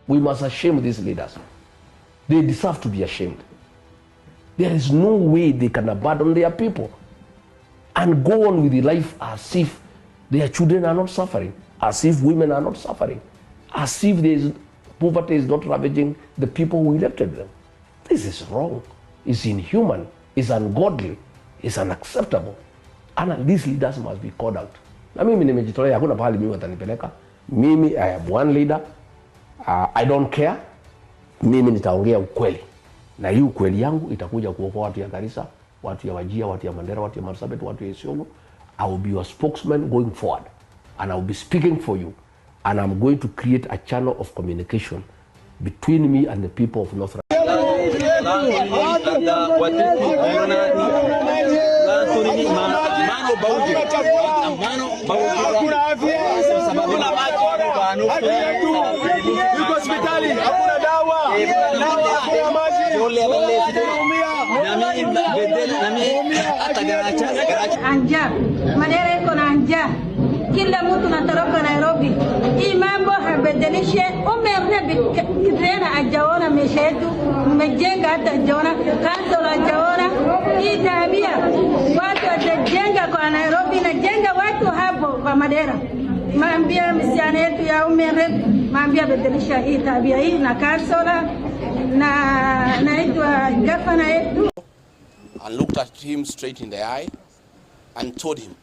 We must shame these leaders. They deserve to be ashamed. There is no way they can abandon their people and go on with their life as if their children are not suffering, as if women are not suffering, as if poverty is not ravaging the people who elected them. This is wrong. It's inhuman. It's ungodly. It's unacceptable. And these leaders must be called out. Na mimi nimejitolea, hakuna pahali mimi watanipeleka. Mimi, I am one leader. I don't care. Mimi nitaongea ukweli. Na hii ukweli yangu itakuja kuokoa watu ya Garissa, watu ya Wajir, watu ya Mandera, watu ya Marsabit, watu ya Isiolo. I will be your spokesman going forward. And I will be speaking for you. And I'm going to create a channel of communication between me and the people of North Anja, Mandera iko na anja. Kila mtu natoroka Nairobi. Hii mambo habadilishe. Kidrena hajaona maisha yetu. Mmejenga hata hajaona. Council hajaona. Hii tabia watu watajenga kwa Nairobi na jenga watu hapo kwa Mandera. Maambia msichana yetu ya maambia badilisha hii tabia hii na council na naitwa gavana yetu. And looked at him straight in the eye and told him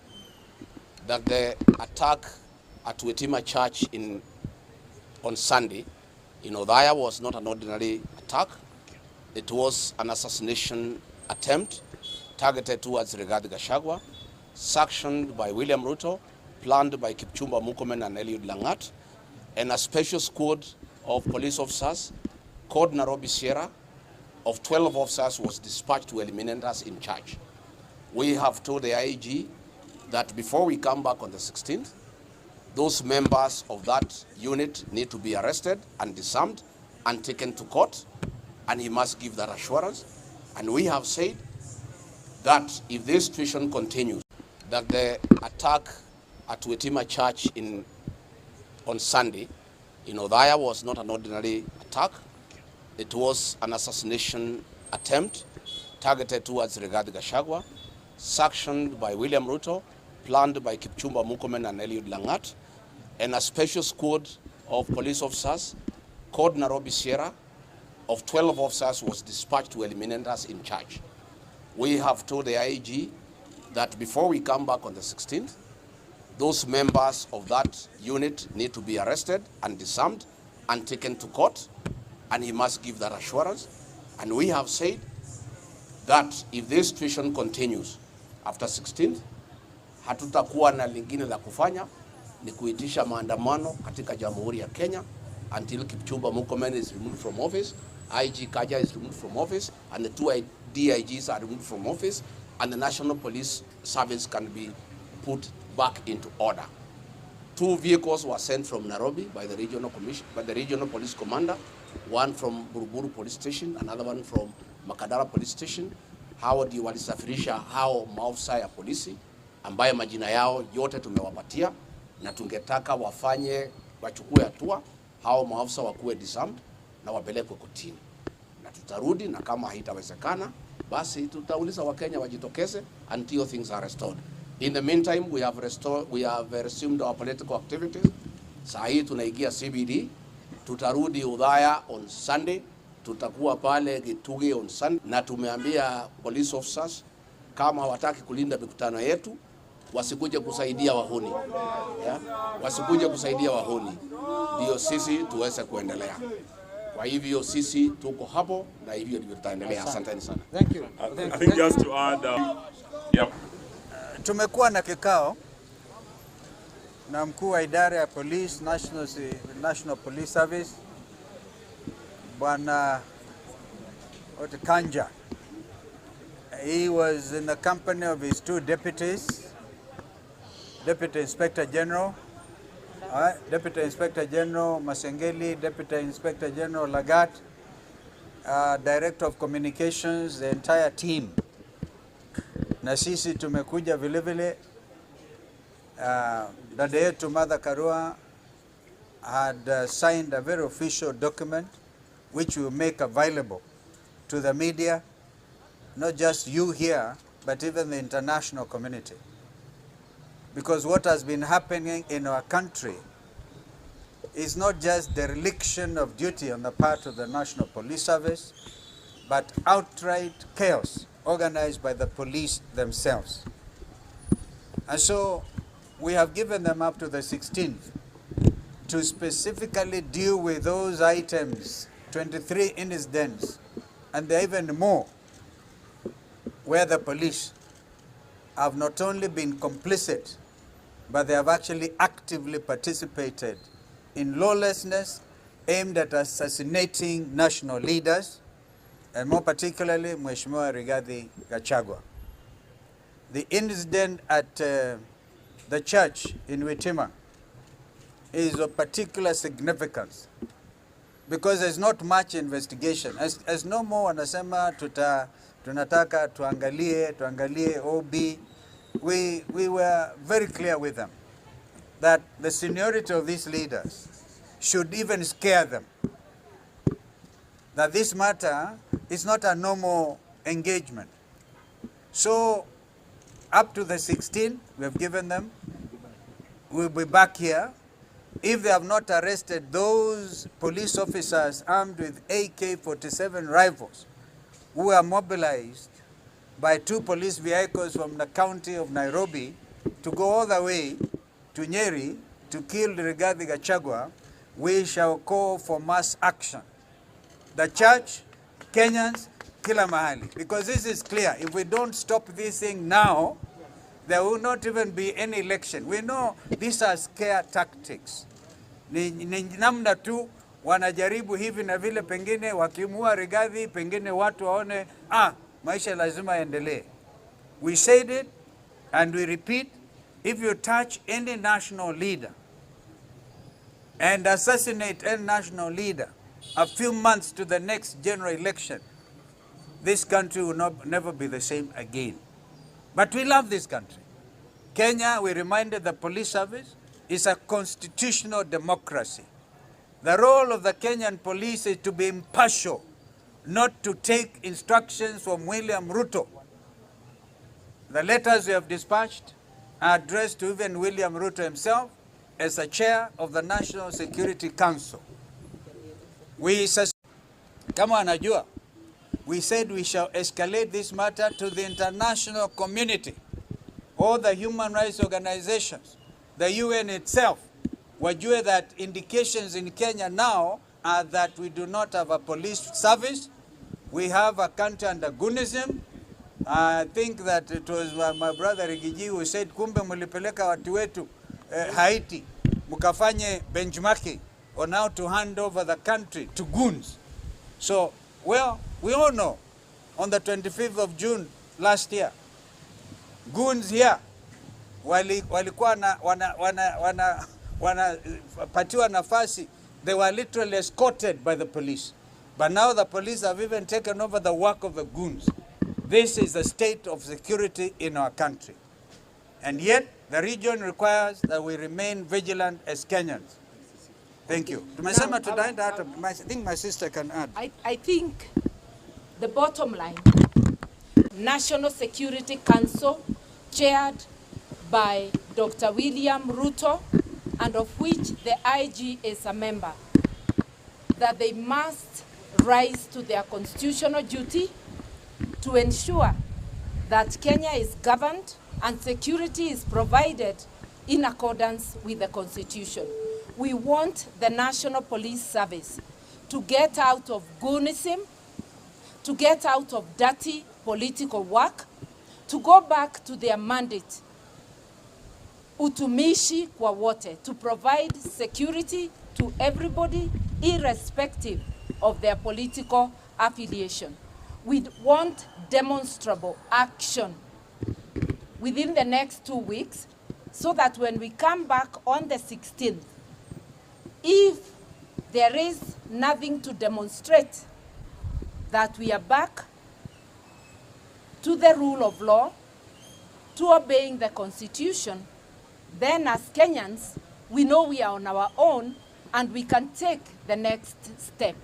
that the attack at Wetima Church on Sunday in Othaya was not an ordinary attack. It was an assassination attempt targeted towards Rigathi Gachagua, sanctioned by William Ruto, planned by Kipchumba Murkomen and Eliud Langat, and a special squad of police officers called Nairobi Sierra of 12 officers was dispatched to eliminate us in charge. We have told the IEG that before we come back on the 16th, those members of that unit need to be arrested and disarmed and taken to court, and he must give that assurance. And we have said that if this situation continues, that the attack at Wetima Church on Sunday in Othaya was not an ordinary attack. It was an assassination attempt targeted towards Rigathi Gachagua, sanctioned by William Ruto, planned by Kipchumba Murkomen and Eliud Langat, and a special squad of police officers called Nairobi Sierra of 12 officers was dispatched to eliminate us in charge. We have told the IEG that before we come back on the 16th, those members of that unit need to be arrested and disarmed and taken to court, and he must give that assurance. And we have said that if this situation continues after 16th, hatutakuwa na lingine la kufanya ni kuitisha maandamano katika Jamhuri ya Kenya until Kipchumba Murkomen is removed from office, IG Kaja is removed from office, and the two DIGs are removed from office, and the National Police Service can be put back into order. 2 vehicles were sent from Nairobi by the regional police commander, one from Buruburu Police Station, another one from Makadara Police Station. Hao ndio walisafirisha hao maafisa ya polisi ambaye majina yao yote tumewapatia, na tungetaka wachukue hatua, hao maafisa wakuwe disarmed na wapelekwe kotini. Na tutarudi, na kama haitawezekana basi tutauliza Wakenya wajitokeze until things are restored. In the meantime, we have resumed our political activities. Saa hii tunaingia CBD, tutarudi Othaya on Sunday, tutakuwa pale Gituge on Sunday, na tumeambia police officers kama hawataki kulinda mikutano yetu wasikuje kusaidia wahuni. Wasikuje kusaidia wahuni, ndio sisi tuweze kuendelea. Kwa hivyo sisi tuko hapo na hivyo ndivyo tutaendelea. Asanteni sana. Thank you. I think just to add, yep. Tumekuwa na kikao na mkuu wa idara ya police, National Police Service, Bwana Kanja. He was in the company of his 2 deputies, Deputy Inspector General, Deputy Inspector General Masengeli, Deputy Inspector General Lagat, Director of Communications, the entire team. Na sisi tumekuja vile vile dada yetu Martha Karua had signed a very official document which we will make available to the media, not just you here, but even the international community. Because what has been happening in our country is not just dereliction of duty on the part of the National Police Service, but outright chaos organized by the police themselves. And so we have given them up to the 16th to specifically deal with those items, 23 incidents, and there are even more, where the police have not only been complicit, but they have actually actively participated in lawlessness aimed at assassinating national leaders, and more particularly Mheshimiwa Rigathi Gachagua. The incident at the church in Witima is of particular significance because there's not much investigation. As no more wanasema tunataka tuangalie OB, we were very clear with them that the seniority of these leaders should even scare them. That this matter is not a normal engagement. So up to the 16th, we have given them. We'll be back here. If they have not arrested those police officers armed with AK-47 rifles who are mobilized by 2 police vehicles from the county of Nairobi to go all the way to Nyeri to kill Rigathi Gachagua, we shall call for mass action. The church, Kenyans, kila mahali. Because this is clear. If we don't stop this thing now, there will not even be any election. We know these are scare tactics. Ni namna tu wanajaribu hivi na vile, pengine wakimua Rigathi, pengine watu waone maisha lazima endelee. We said it and we repeat, if you touch any national leader and assassinate any national leader a few months to the next general election, this country will never be the same again. But we love this country. Kenya, we reminded the police service, is a constitutional democracy. The role of the Kenyan police is to be impartial, not to take instructions from William Ruto. The letters we have dispatched are addressed to even William Ruto himself as the chair of the National Security Council. Kama anajua, we said we shall escalate this matter to the international community, all the human rights organizations, the UN itself. Wajue that indications in Kenya now are that we do not have a police service. We have a country under Gunism. I think that it was my brother Rigiji who said, kumbe mulipeleka watu wetu Haiti, mukafanye benchmarking on how to hand over the country to goons. So, well, we all know, on the 25th of June last year, goons here, walikuwa wanapatiwa nafasi, they were literally escorted by the police. But now the police have even taken over the work of the goons. This is the state of security in our country. And yet, the region requires that we remain vigilant as Kenyans. Thank you. I think my sister can add. I think the bottom line, National Security Council, chaired by Dr. William Ruto, and of which the IG is a member, that they must rise to their constitutional duty to ensure that Kenya is governed and security is provided in accordance with the Constitution. We want the National Police Service to get out of goonism, to get out of dirty political work, to go back to their mandate, utumishi kwa wote, to provide security to everybody irrespective of their political affiliation. We want demonstrable action within the next 2 weeks so that when we come back on the 16th, if there is nothing to demonstrate, that we are back to the rule of law, to obeying the Constitution, then as Kenyans, we know we are on our own and we can take the next step.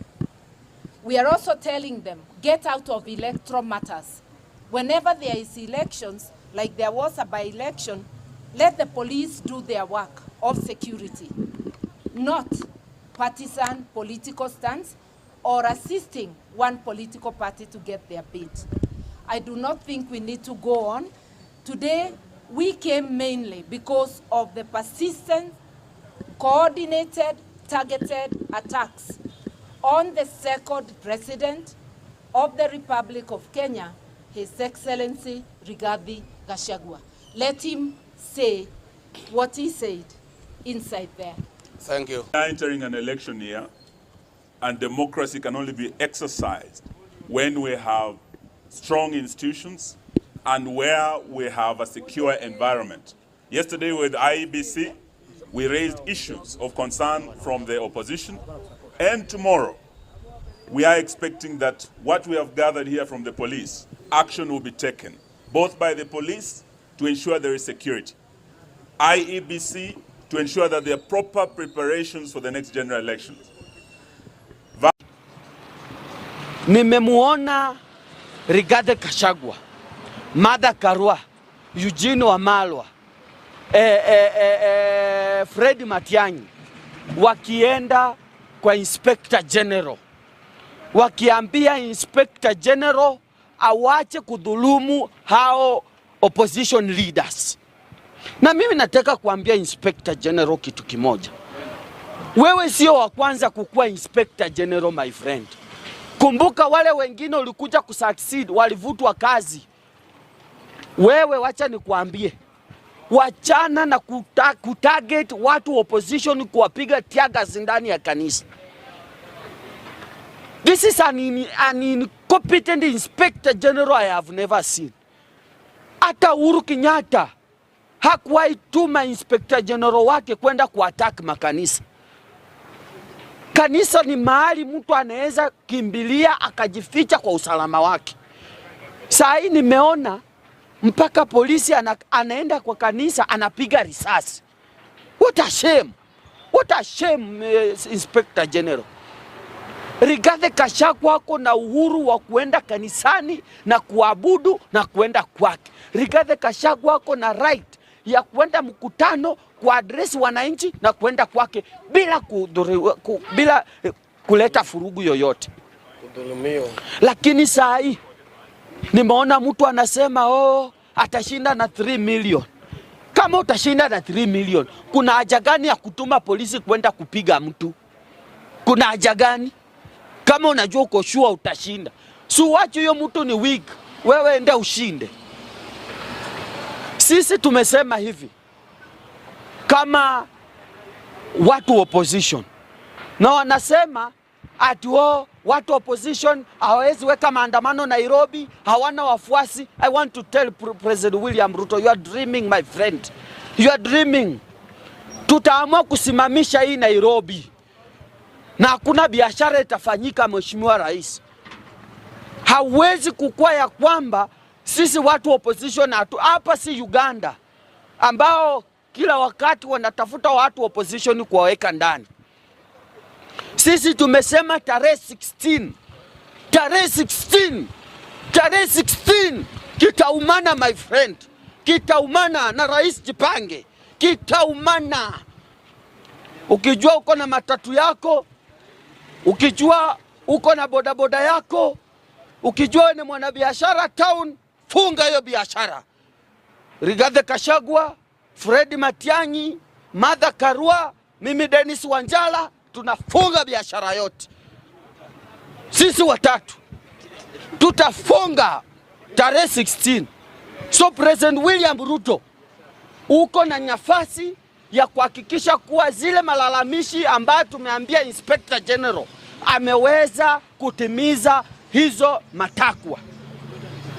We are also telling them, get out of electoral matters. Whenever there is elections, like there was a by-election, let the police do their work of security, not partisan political stance or assisting one political party to get their bid. I do not think we need to go on. Today, we came mainly because of the persistent, coordinated, targeted attacks on the second president of the Republic of Kenya, His Excellency Rigathi Gachagua. Let him say what he said inside there. Thank you. We are entering an election year, and democracy can only be exercised when we have strong institutions and where we have a secure environment. Yesterday with IEBC, we raised issues of concern from the opposition, and tomorrow we are expecting that what we have gathered here from the police, action will be taken, both by the police to ensure there is security, IEBC to ensure that there are proper preparations for the next general elections. Nimemuona Rigathi Gachagua, Martha Karua, Eugene Wamalwa, Fred Matiang'i wakienda kwa Inspector General, wakiambia Inspector General awache kudhulumu hao opposition leaders. Na mimi nataka kuambia Inspector General kitu kimoja. Wewe sio wa kwanza kukuwa Inspector General, my friend. Kumbuka wale wengine ulikuja kusucceed, walivutwa kazi. Wewe wacha nikuambie, wachana na kutarget watu opposition kuwapiga tiagas ndani ya kanisa. This is an incompetent Inspector General I have never seen. Hata Uhuru Kenyatta hakuwahi tuma Inspector General wake kwenda kuattack makanisa. Kanisa ni mahali mtu anaweza kimbilia akajificha kwa usalama wake. Saa hii nimeona mpaka polisi anaenda kwa kanisa anapiga risasi. What a shame. What a shame, Inspector General. Rigathi Gachagua wako na uhuru wa kuenda kanisani na kuabudu na kuenda kwake. Rigathi Gachagua wako na right ya kuenda mkutano kuaddress wananchi na kuenda kwake bila kuleta furugu yoyote. Lakini saa hii nimeona mtu anasema atashinda na 3 million. Kama utashinda na 3 million, kuna haja gani ya kutuma polisi kwenda kupiga mtu? Kuna haja gani? Kama unajua uko sure utashinda, so wacha hiyo mtu ni weak, wewe ende ushinde. Sisi tumesema hivi kama watu opposition, na wanasema ati watu opposition hawezi weka maandamano Nairobi, hawana wafuasi. I want to tell President William Ruto, you are dreaming, my friend. You are dreaming. Tutaamua kusimamisha hii Nairobi na hakuna biashara itafanyika, Mheshimiwa Rais. Hawezi kukua ya kwamba sisi watu opposition hapa si Uganda ambao kila wakati wanatafuta watu opposition kuwaweka ndani. Sisi tumesema tarehe 16 kitaumana, my friend. Kitaumana na Rais jipange. Kitaumana. Ukijua uko na matatu yako, ukijua uko na bodaboda yako, ukijua ni mwanabiashara town, funga hiyo biashara. Rigathi Gachagua, Fred Matiang'i, Martha Karua, mimi Dennis Wanjala, tunafunga biashara yote. Sisi watatu tutafunga tarehe 16. So President William Ruto, uko na nafasi ya kuhakikisha kuwa zile malalamishi ambayo tumeambia Inspector General ameweza kutimiza hizo matakwa.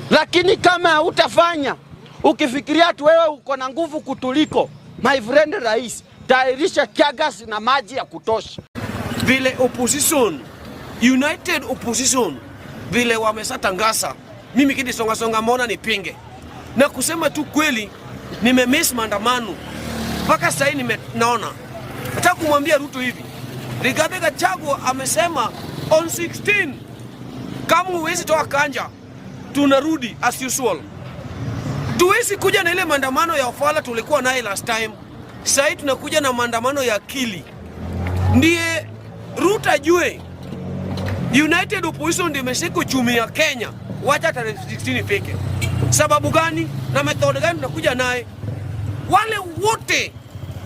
Lakini kama utafanya ukifikiria tu wewe uko na nguvu kutuliko, my friend Rais, tairisha kiagas na maji ya kutosha. Vile opposition, united opposition, vile wameshatangaza, mimi kidi songa mbona nipinge. Na kusema tu kweli, nimemiss maandamano. Mpaka sasa naona. Nataka kumwambia Ruto hivi, Rigathi Gachagua amesema on 16 kama huwezi toa Kanja tunarudi as usual. Tuwezi kuja na ile maandamano ya ufala tulikuwa naye last time. Sasa tunakuja na maandamano ya akili. Ndiye Ruto ajue United Opposition ndio imeshika uchumi ya Kenya. Wacha tarehe 16 ifike. Sababu gani na method gani tunakuja naye? Wale wote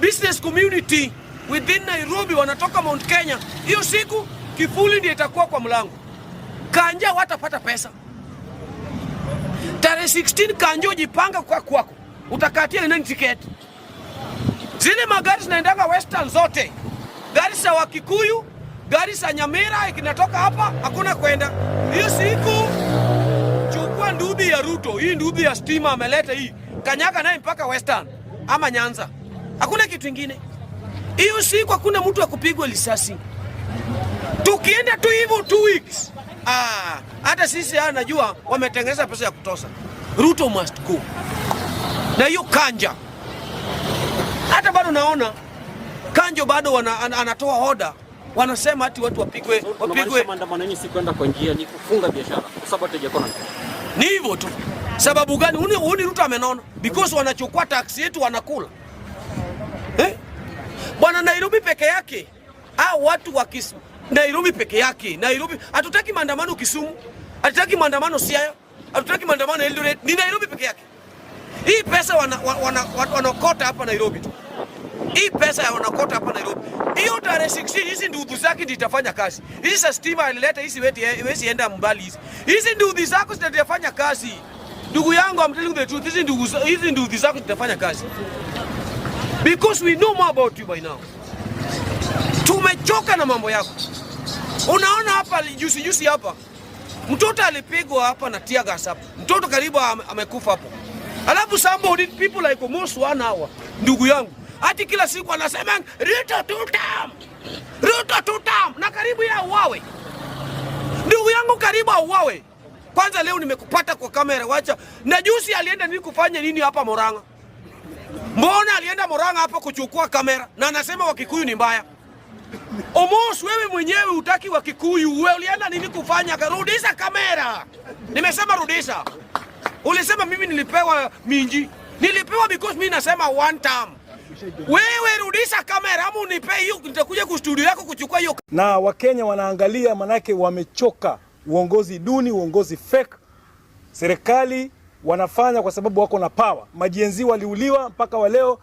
business community within Nairobi wanatoka Mount Kenya. Hiyo siku kifuli ndio itakuwa kwa mlango. Kanja watapata pesa. Tarehe 16 Kanja jipanga kwa kwako. Utakatia nani tiketi? Zile magari zinaendanga Western zote. Gari za Wakikuyu, gari za Nyamira ikinatoka hapa hakuna kwenda. Hiyo siku chukua ndudhi ya Ruto, hii ndudhi ya stima ameleta hii. Kanyaga naye mpaka Western ama Nyanza. Hakuna kitu kingine. Hiyo siku hakuna mtu akupigwa risasi. Tukienda tu hivyo 2 weeks. Hata sisi najua wametengeneza pesa ya kutosha. Ruto must go. Na hiyo Kanja. Hata bado naona Kanjo bado anatoa order. Wanasema ati watu wapigwe. Maandamano yenyewe si kwenda kwa njia, ni kufunga biashara kwa sababu hatujakona. Ni hivyo tu. Sababu gani? Uni Ruto amenona because wanachukua taksi yetu wanakula. Bwana Nairobi peke yake. Watu wa Nairobi peke yake. Nairobi hatutaki maandamano Kisumu, hatutaki maandamano Siaya, hatutaki maandamano Eldoret, ni Nairobi peke yake. Hii pesa wanakota hapa Nairobi tu. Hii pesa ya wanakota hapa Nairobi. Hiyo tarehe 16 hizi ndugu zake ndio itafanya kazi. Hizi sa stima alileta hizi wezi enda mbali hizi. Hizi ndugu zako zitafanya kazi. Ndugu yangu, I'm telling the truth, hizi ndugu zako zitafanya kazi. Because we know more about you by now. Tumechoka na mambo yako. Unaona hapa juzi hapa. Mtoto alipigwa hapa na tear gas hapa. Mtoto karibu amekufa hapo. Alafu somebody people like almost 1 hour. Ndugu yangu, hadi kila siku anasema Ruto tutam. Ruto tutam na karibu ya uwawe. Ndugu yangu karibu uwawe. Kwanza leo nimekupata kwa kamera, wacha. Na juzi alienda nini kufanya nini hapa Murang'a? Mbona alienda Murang'a hapa kuchukua kamera na anasema Wakikuyu ni mbaya? Almost wewe mwenyewe utaki Wakikuyu, wewe ulienda nini kufanya? Rudisha kamera. Nimesema rudisha. Ulisema mimi nilipewa minji. Nilipewa because mimi nasema one term. Wewe rudisha kamera ama unipe hiyo, nitakuja ku studio yako kuchukua hiyo. Na Wakenya wanaangalia, manake wamechoka uongozi duni, uongozi fake. Serikali wanafanya kwa sababu wako na power. Majenzi waliuliwa mpaka wa leo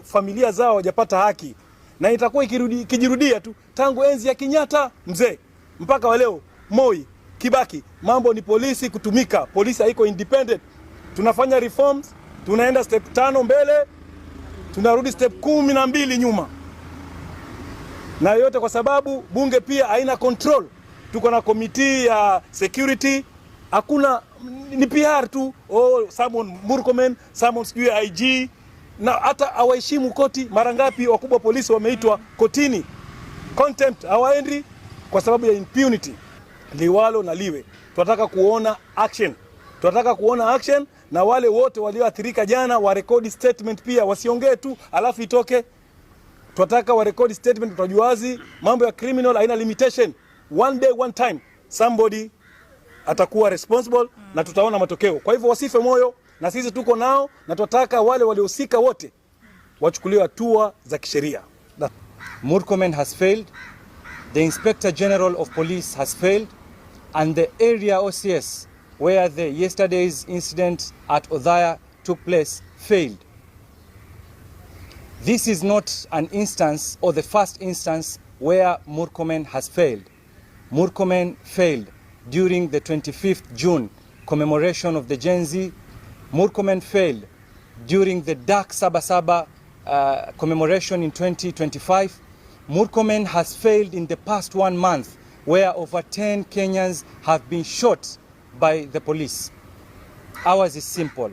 familia zao hawajapata haki. Na itakuwa ikijirudia tu tangu enzi ya Kenyatta mzee mpaka wa leo Moi, Kibaki. Mambo ni polisi kutumika. Polisi haiko independent. Tunafanya reforms, tunaenda step 5 mbele, tunarudi step 12 nyuma. Na yote kwa sababu bunge pia haina control. Tuko na committee ya security, hakuna, ni PR tu. Someone Murkomen, someone sijui IG, na hata hawaheshimu koti. Mara ngapi wakubwa polisi wameitwa kotini, contempt hawaendi kwa sababu ya impunity. Liwalo na liwe, tunataka kuona action. Tunataka kuona action, na wale wote walioathirika jana wa record statement pia, wasiongee tu alafu itoke. Tunataka wa record statement, tutajuazi mambo ya criminal haina limitation. One day one time somebody atakuwa responsible na tutaona matokeo. Kwa hivyo wasife moyo, na sisi tuko nao, na tunataka wale waliohusika wote wachukuliwe hatua za kisheria. Murkomen has failed, the Inspector General of Police has failed, and the area OCS where the yesterday's incident at Othaya took place failed. This is not an instance or the first instance where Murkomen has failed. Murkomen failed during the 25th June commemoration of the Gen Z. Murkomen failed during the Dark Sabasaba commemoration in 2025. Murkomen has failed in the past 1 month where over 10 Kenyans have been shot by the police. Ours is simple.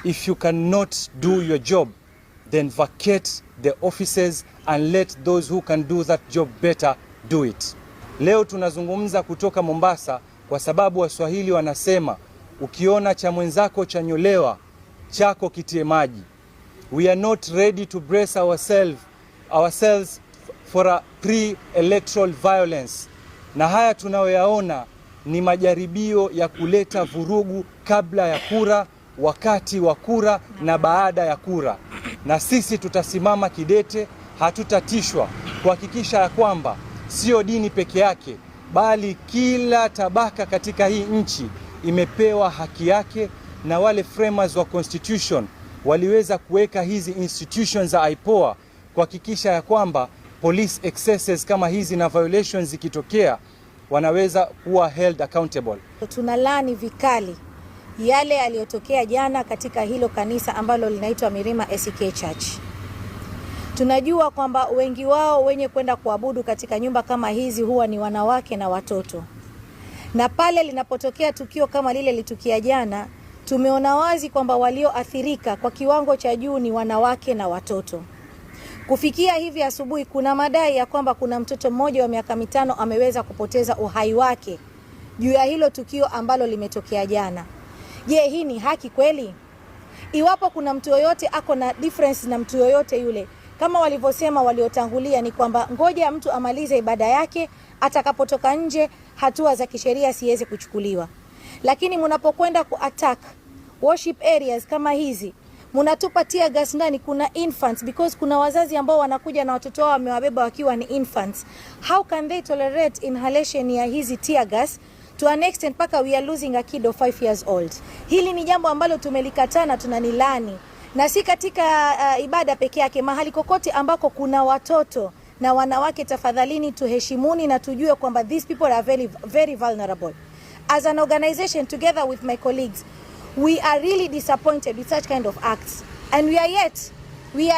If you cannot do your job, then vacate the offices and let those who can do that job better do it. Leo tunazungumza kutoka Mombasa kwa sababu Waswahili wanasema ukiona cha mwenzako chanyolewa chako kitie maji. We are not ready to brace ourselves for a pre-electoral violence. Na haya tunayoyaona ni majaribio ya kuleta vurugu kabla ya kura, wakati wa kura na baada ya kura. Na sisi tutasimama kidete, hatutatishwa kuhakikisha ya kwamba sio dini peke yake, bali kila tabaka katika hii nchi imepewa haki yake, na wale framers wa constitution waliweza kuweka hizi institutions za IPOA kuhakikisha ya kwamba police excesses kama hizi na violations zikitokea wanaweza kuwa held accountable. Tunalani vikali yale yaliyotokea jana katika hilo kanisa ambalo linaitwa Mirima ACK Church. Tunajua kwamba wengi wao wenye kwenda kuabudu katika nyumba kama hizi huwa ni wanawake na watoto. Na pale linapotokea tukio kama lile litukia jana, tumeona wazi kwamba walioathirika kwa kiwango cha juu ni wanawake na watoto. Kufikia hivi asubuhi kuna madai ya kwamba kuna mtoto mmoja wa miaka 5 ameweza kupoteza uhai wake juu ya hilo tukio ambalo limetokea jana. Je, hii ni haki kweli? Iwapo kuna mtu yoyote ako na difference na mtu yoyote yule, kama walivyosema waliotangulia, ni kwamba ngoja mtu amalize ibada yake, atakapotoka nje hatua za kisheria siweze kuchukuliwa. Lakini mnapokwenda ku-attack worship areas kama hizi, mnatupa tear gas ndani, kuna infants, because kuna wazazi ambao wanakuja na watoto wao wamewabeba wakiwa ni infants. How can they tolerate inhalation ya hizi tear gas to an extent paka we are losing a kid of 5 years old? Hili ni jambo ambalo tumelikataa na tunanilani, na si katika ibada peke yake, mahali kokote ambako kuna watoto na wanawake, tafadhalini tuheshimuni na tujue kwamba these people are very, very vulnerable. As an organization, together with my colleagues, we are really disappointed with such kind of acts, and we are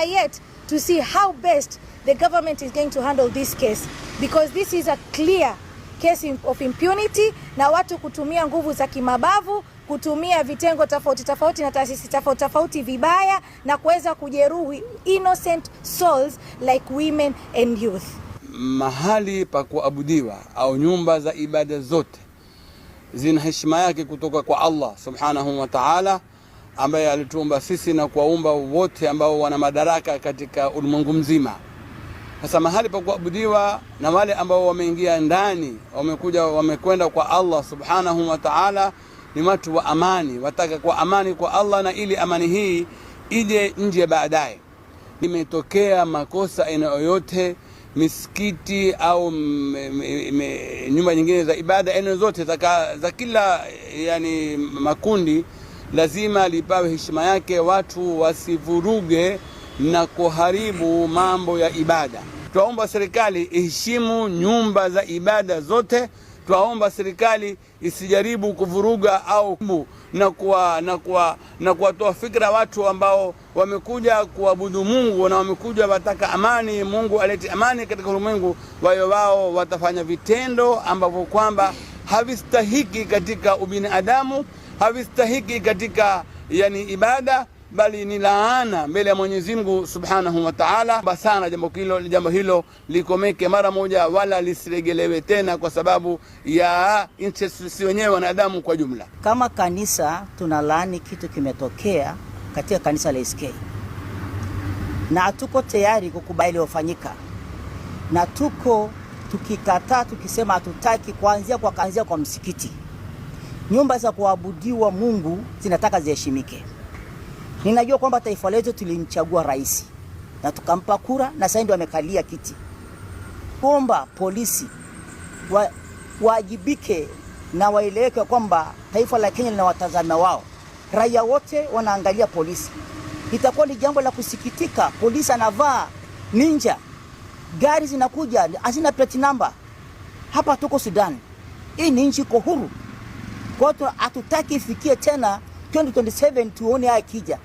yet to see how best the government is going to handle this case, because this is a clear case of impunity na watu kutumia nguvu za kimabavu, kutumia vitengo tofauti na taasisi tofauti vibaya na kuweza kujeruhi innocent souls like women and youth. Mahali pa kuabudiwa au nyumba za ibada zote zina heshima yake kutoka kwa Allah subhanahu wa ta'ala, ambaye alituumba sisi na kuwaumba wote ambao wana madaraka katika ulimwengu mzima. Sasa mahali pa kuabudiwa na wale ambao wameingia ndani, wamekwenda kwa Allah subhanahu wa ta'ala, ni watu wa amani, wataka kwa amani kwa Allah, na ili amani hii ije nje baadaye. Imetokea makosa aina yoyote, misikiti au nyumba nyingine za ibada aina zote za kila yani makundi, lazima lipawe heshima yake, watu wasivuruge na kuharibu mambo ya ibada. Tuomba serikali iheshimu nyumba za ibada zote. Tuomba serikali isijaribu kuvuruga au na kuwatoa fikra watu ambao wamekuja kuabudu Mungu na wamekuja wataka amani, Mungu alete amani katika ulimwengu. Wao watafanya vitendo ambavyo kwamba havistahiki katika ubinadamu, havistahiki katika yani ibada, bali ni laana mbele ya Mwenyezi Mungu Subhanahu wa Ta'ala. Basana jambo hilo likomeke mara moja, wala lisiregelewe tena kwa sababu ya interest wenyewe wanadamu kwa jumla. Kama kanisa tunalaani kitu kimetokea katika kanisa la ACK, na hatuko tayari kukubali ufanyika, na tukikataa tukisema hatutaki kuanzia kwa msikiti. Nyumba za kuabudiwa Mungu zinataka ziheshimike. Ninajua kwamba taifa letu tulimchagua rais na tukampa kura, na sasa ndio amekalia kiti. Kuomba polisi waajibike na waeleweke kwamba taifa la Kenya linawatazama wao. Raia wote wanaangalia polisi. Itakuwa ni jambo la kusikitika, polisi anavaa ninja, gari zinakuja hazina plate number. Hapa tuko Sudan, hii ni nchi iko huru. Kwa hiyo hatutaki ifikie tena 2027 tuone haya kija.